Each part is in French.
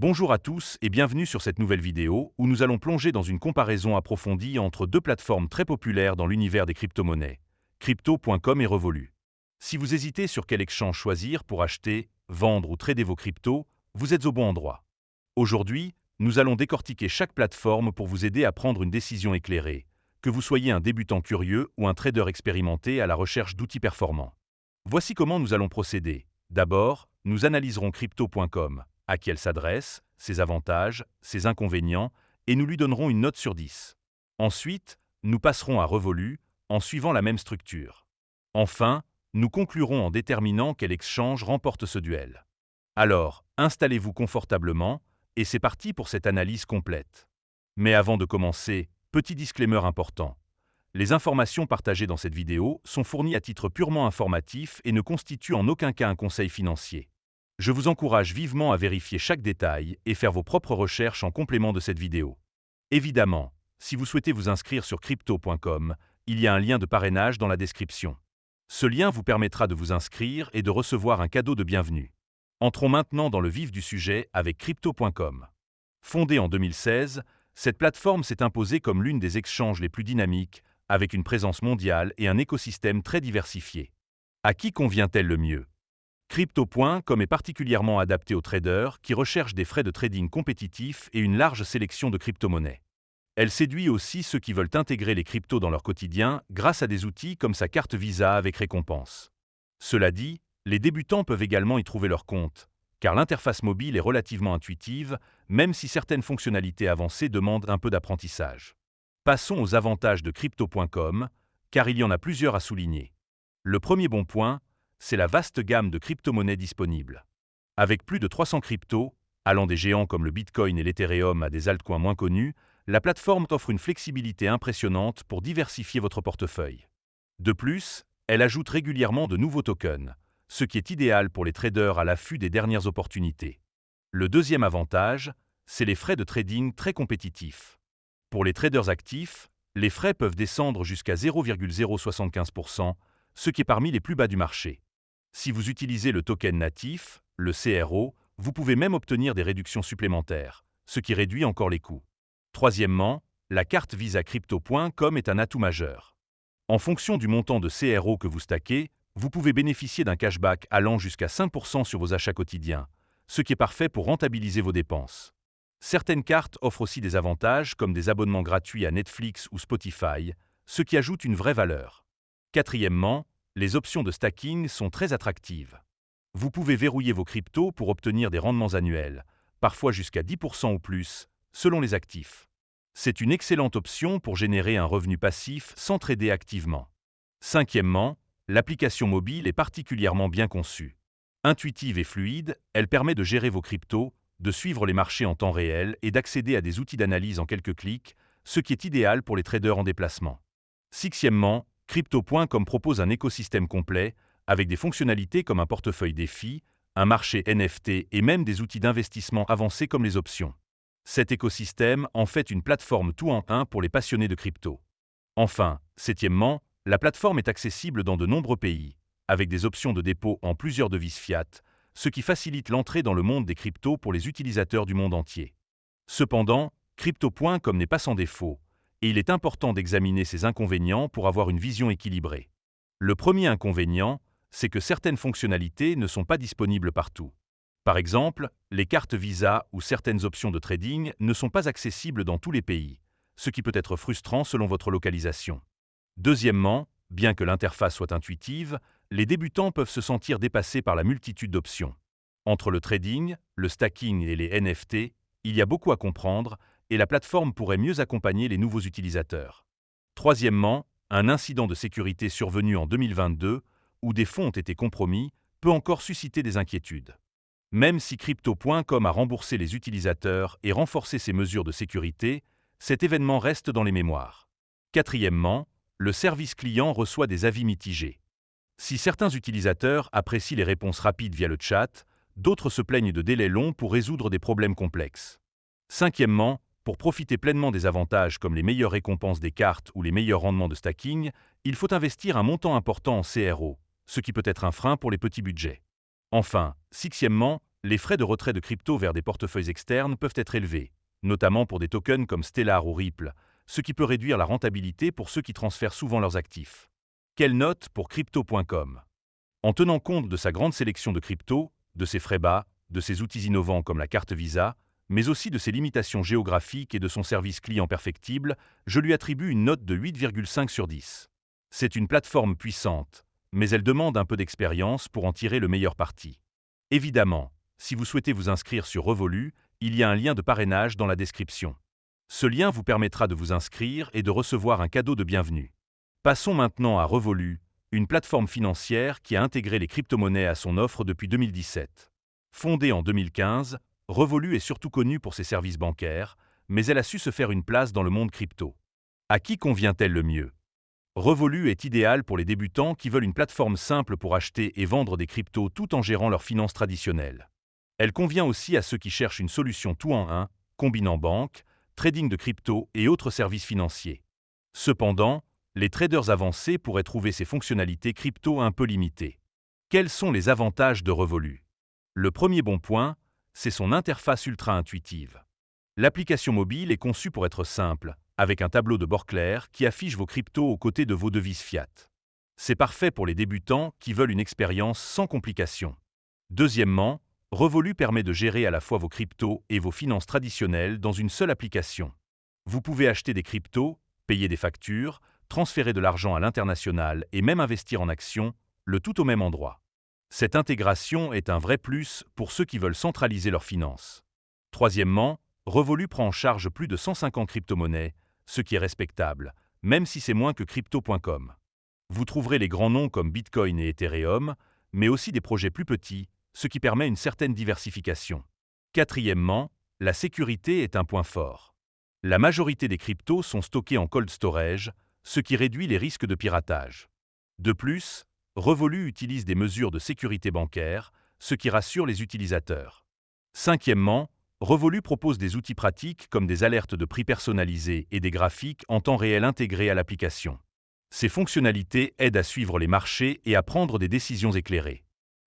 Bonjour à tous et bienvenue sur cette nouvelle vidéo où nous allons plonger dans une comparaison approfondie entre deux plateformes très populaires dans l'univers des crypto-monnaies, Crypto.com et Revolut. Si vous hésitez sur quel exchange choisir pour acheter, vendre ou trader vos cryptos, vous êtes au bon endroit. Aujourd'hui, nous allons décortiquer chaque plateforme pour vous aider à prendre une décision éclairée, que vous soyez un débutant curieux ou un trader expérimenté à la recherche d'outils performants. Voici comment nous allons procéder. D'abord, nous analyserons Crypto.com, à qui elle s'adresse, ses avantages, ses inconvénients, et nous lui donnerons une note sur 10. Ensuite, nous passerons à Revolut, en suivant la même structure. Enfin, nous conclurons en déterminant quel exchange remporte ce duel. Alors, installez-vous confortablement, et c'est parti pour cette analyse complète. Mais avant de commencer, petit disclaimer important. Les informations partagées dans cette vidéo sont fournies à titre purement informatif et ne constituent en aucun cas un conseil financier. Je vous encourage vivement à vérifier chaque détail et faire vos propres recherches en complément de cette vidéo. Évidemment, si vous souhaitez vous inscrire sur Crypto.com, il y a un lien de parrainage dans la description. Ce lien vous permettra de vous inscrire et de recevoir un cadeau de bienvenue. Entrons maintenant dans le vif du sujet avec Crypto.com. Fondée en 2016, cette plateforme s'est imposée comme l'une des exchanges les plus dynamiques, avec une présence mondiale et un écosystème très diversifié. À qui convient-elle le mieux? Crypto.com est particulièrement adapté aux traders qui recherchent des frais de trading compétitifs et une large sélection de crypto-monnaies. Elle séduit aussi ceux qui veulent intégrer les cryptos dans leur quotidien grâce à des outils comme sa carte Visa avec récompense. Cela dit, les débutants peuvent également y trouver leur compte, car l'interface mobile est relativement intuitive, même si certaines fonctionnalités avancées demandent un peu d'apprentissage. Passons aux avantages de Crypto.com, car il y en a plusieurs à souligner. Le premier bon point, c'est la vaste gamme de crypto-monnaies disponibles. Avec plus de 300 cryptos, allant des géants comme le Bitcoin et l'Ethereum à des altcoins moins connus, la plateforme offre une flexibilité impressionnante pour diversifier votre portefeuille. De plus, elle ajoute régulièrement de nouveaux tokens, ce qui est idéal pour les traders à l'affût des dernières opportunités. Le deuxième avantage, c'est les frais de trading très compétitifs. Pour les traders actifs, les frais peuvent descendre jusqu'à 0,075%, ce qui est parmi les plus bas du marché. Si vous utilisez le token natif, le CRO, vous pouvez même obtenir des réductions supplémentaires, ce qui réduit encore les coûts. Troisièmement, la carte Visa Crypto.com est un atout majeur. En fonction du montant de CRO que vous stackez, vous pouvez bénéficier d'un cashback allant jusqu'à 5% sur vos achats quotidiens, ce qui est parfait pour rentabiliser vos dépenses. Certaines cartes offrent aussi des avantages comme des abonnements gratuits à Netflix ou Spotify, ce qui ajoute une vraie valeur. Quatrièmement, les options de stacking sont très attractives. Vous pouvez verrouiller vos cryptos pour obtenir des rendements annuels, parfois jusqu'à 10% ou plus, selon les actifs. C'est une excellente option pour générer un revenu passif sans trader activement. Cinquièmement, l'application mobile est particulièrement bien conçue. Intuitive et fluide, elle permet de gérer vos cryptos, de suivre les marchés en temps réel et d'accéder à des outils d'analyse en quelques clics, ce qui est idéal pour les traders en déplacement. Sixièmement, Crypto.com propose un écosystème complet, avec des fonctionnalités comme un portefeuille défi, un marché NFT et même des outils d'investissement avancés comme les options. Cet écosystème en fait une plateforme tout en un pour les passionnés de crypto. Enfin, septièmement, la plateforme est accessible dans de nombreux pays, avec des options de dépôt en plusieurs devises fiat, ce qui facilite l'entrée dans le monde des cryptos pour les utilisateurs du monde entier. Cependant, Crypto.com n'est pas sans défaut, et il est important d'examiner ses inconvénients pour avoir une vision équilibrée. Le premier inconvénient, c'est que certaines fonctionnalités ne sont pas disponibles partout. Par exemple, les cartes Visa ou certaines options de trading ne sont pas accessibles dans tous les pays, ce qui peut être frustrant selon votre localisation. Deuxièmement, bien que l'interface soit intuitive, les débutants peuvent se sentir dépassés par la multitude d'options. Entre le trading, le stacking et les NFT, il y a beaucoup à comprendre et la plateforme pourrait mieux accompagner les nouveaux utilisateurs. Troisièmement, un incident de sécurité survenu en 2022, où des fonds ont été compromis, peut encore susciter des inquiétudes. Même si Crypto.com a remboursé les utilisateurs et renforcé ses mesures de sécurité, cet événement reste dans les mémoires. Quatrièmement, le service client reçoit des avis mitigés. Si certains utilisateurs apprécient les réponses rapides via le chat, d'autres se plaignent de délais longs pour résoudre des problèmes complexes. Cinquièmement, pour profiter pleinement des avantages comme les meilleures récompenses des cartes ou les meilleurs rendements de stacking, il faut investir un montant important en CRO, ce qui peut être un frein pour les petits budgets. Enfin, sixièmement, les frais de retrait de crypto vers des portefeuilles externes peuvent être élevés, notamment pour des tokens comme Stellar ou Ripple, ce qui peut réduire la rentabilité pour ceux qui transfèrent souvent leurs actifs. Quelle note pour Crypto.com? En tenant compte de sa grande sélection de crypto, de ses frais bas, de ses outils innovants comme la carte Visa, mais aussi de ses limitations géographiques et de son service client perfectible, je lui attribue une note de 8,5 sur 10. C'est une plateforme puissante, mais elle demande un peu d'expérience pour en tirer le meilleur parti. Évidemment, si vous souhaitez vous inscrire sur Revolut, il y a un lien de parrainage dans la description. Ce lien vous permettra de vous inscrire et de recevoir un cadeau de bienvenue. Passons maintenant à Revolut, une plateforme financière qui a intégré les crypto-monnaies à son offre depuis 2017. Fondée en 2015, Revolut est surtout connue pour ses services bancaires, mais elle a su se faire une place dans le monde crypto. À qui convient-elle le mieux? Revolut est idéal pour les débutants qui veulent une plateforme simple pour acheter et vendre des cryptos tout en gérant leurs finances traditionnelles. Elle convient aussi à ceux qui cherchent une solution tout en un, combinant banque, trading de crypto et autres services financiers. Cependant, les traders avancés pourraient trouver ces fonctionnalités crypto un peu limitées. Quels sont les avantages de Revolut? Le premier bon point, c'est son interface ultra intuitive. L'application mobile est conçue pour être simple, avec un tableau de bord clair qui affiche vos cryptos aux côtés de vos devises fiat. C'est parfait pour les débutants qui veulent une expérience sans complications. Deuxièmement, Revolut permet de gérer à la fois vos cryptos et vos finances traditionnelles dans une seule application. Vous pouvez acheter des cryptos, payer des factures, transférer de l'argent à l'international et même investir en actions, le tout au même endroit. Cette intégration est un vrai plus pour ceux qui veulent centraliser leurs finances. Troisièmement, Revolut prend en charge plus de 150 crypto-monnaies, ce qui est respectable, même si c'est moins que Crypto.com. Vous trouverez les grands noms comme Bitcoin et Ethereum, mais aussi des projets plus petits, ce qui permet une certaine diversification. Quatrièmement, la sécurité est un point fort. La majorité des cryptos sont stockés en cold storage, ce qui réduit les risques de piratage. De plus, Revolut utilise des mesures de sécurité bancaire, ce qui rassure les utilisateurs. Cinquièmement, Revolut propose des outils pratiques comme des alertes de prix personnalisés et des graphiques en temps réel intégrés à l'application. Ces fonctionnalités aident à suivre les marchés et à prendre des décisions éclairées.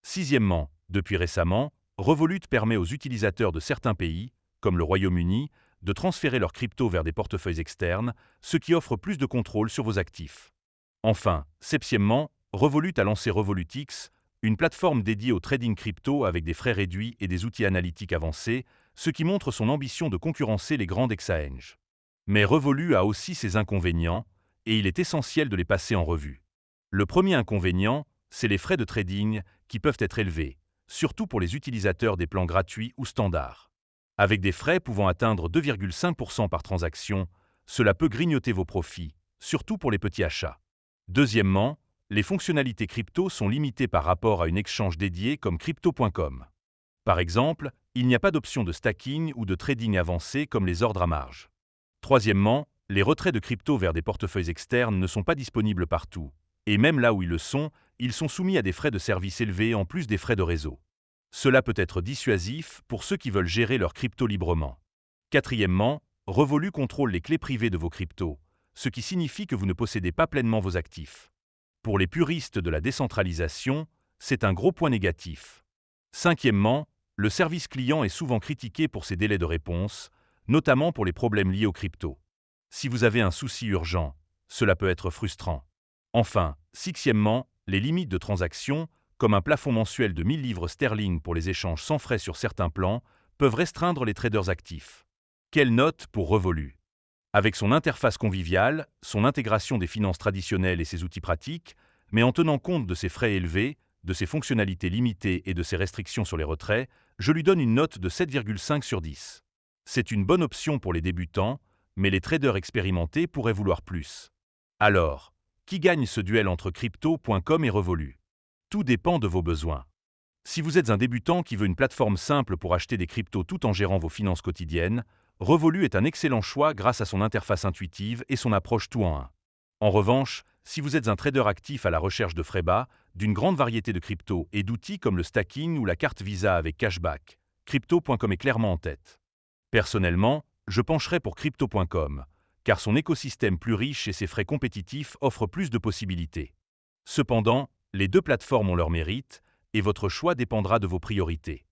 Sixièmement, depuis récemment, Revolut permet aux utilisateurs de certains pays, comme le Royaume-Uni, de transférer leurs cryptos vers des portefeuilles externes, ce qui offre plus de contrôle sur vos actifs. Enfin, septièmement, Revolut a lancé RevolutX, une plateforme dédiée au trading crypto avec des frais réduits et des outils analytiques avancés, ce qui montre son ambition de concurrencer les grandes exchanges. Mais Revolut a aussi ses inconvénients, et il est essentiel de les passer en revue. Le premier inconvénient, c'est les frais de trading, qui peuvent être élevés, surtout pour les utilisateurs des plans gratuits ou standards. Avec des frais pouvant atteindre 2,5% par transaction, cela peut grignoter vos profits, surtout pour les petits achats. Deuxièmement, les fonctionnalités crypto sont limitées par rapport à une exchange dédiée comme Crypto.com. Par exemple, il n'y a pas d'option de stacking ou de trading avancé comme les ordres à marge. Troisièmement, les retraits de crypto vers des portefeuilles externes ne sont pas disponibles partout, et même là où ils sont soumis à des frais de service élevés en plus des frais de réseau. Cela peut être dissuasif pour ceux qui veulent gérer leurs cryptos librement. Quatrièmement, Revolut contrôle les clés privées de vos cryptos, ce qui signifie que vous ne possédez pas pleinement vos actifs. Pour les puristes de la décentralisation, c'est un gros point négatif. Cinquièmement, le service client est souvent critiqué pour ses délais de réponse, notamment pour les problèmes liés aux cryptos. Si vous avez un souci urgent, cela peut être frustrant. Enfin, sixièmement, les limites de transaction, comme un plafond mensuel de 1000 livres sterling pour les échanges sans frais sur certains plans, peuvent restreindre les traders actifs. Quelle note pour Revolut? Avec son interface conviviale, son intégration des finances traditionnelles et ses outils pratiques, mais en tenant compte de ses frais élevés, de ses fonctionnalités limitées et de ses restrictions sur les retraits, je lui donne une note de 7,5 sur 10. C'est une bonne option pour les débutants, mais les traders expérimentés pourraient vouloir plus. Alors, qui gagne ce duel entre Crypto.com et Revolut? Tout dépend de vos besoins. Si vous êtes un débutant qui veut une plateforme simple pour acheter des cryptos tout en gérant vos finances quotidiennes, Revolut est un excellent choix grâce à son interface intuitive et son approche tout en un. En revanche, si vous êtes un trader actif à la recherche de frais bas, d'une grande variété de cryptos et d'outils comme le stacking ou la carte Visa avec cashback, Crypto.com est clairement en tête. Personnellement, je pencherais pour Crypto.com, car son écosystème plus riche et ses frais compétitifs offrent plus de possibilités. Cependant, les deux plateformes ont leur mérite, et votre choix dépendra de vos priorités.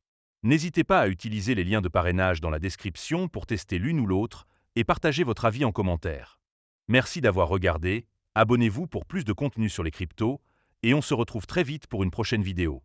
N'hésitez pas à utiliser les liens de parrainage dans la description pour tester l'une ou l'autre et partager votre avis en commentaire. Merci d'avoir regardé, abonnez-vous pour plus de contenu sur les cryptos et on se retrouve très vite pour une prochaine vidéo.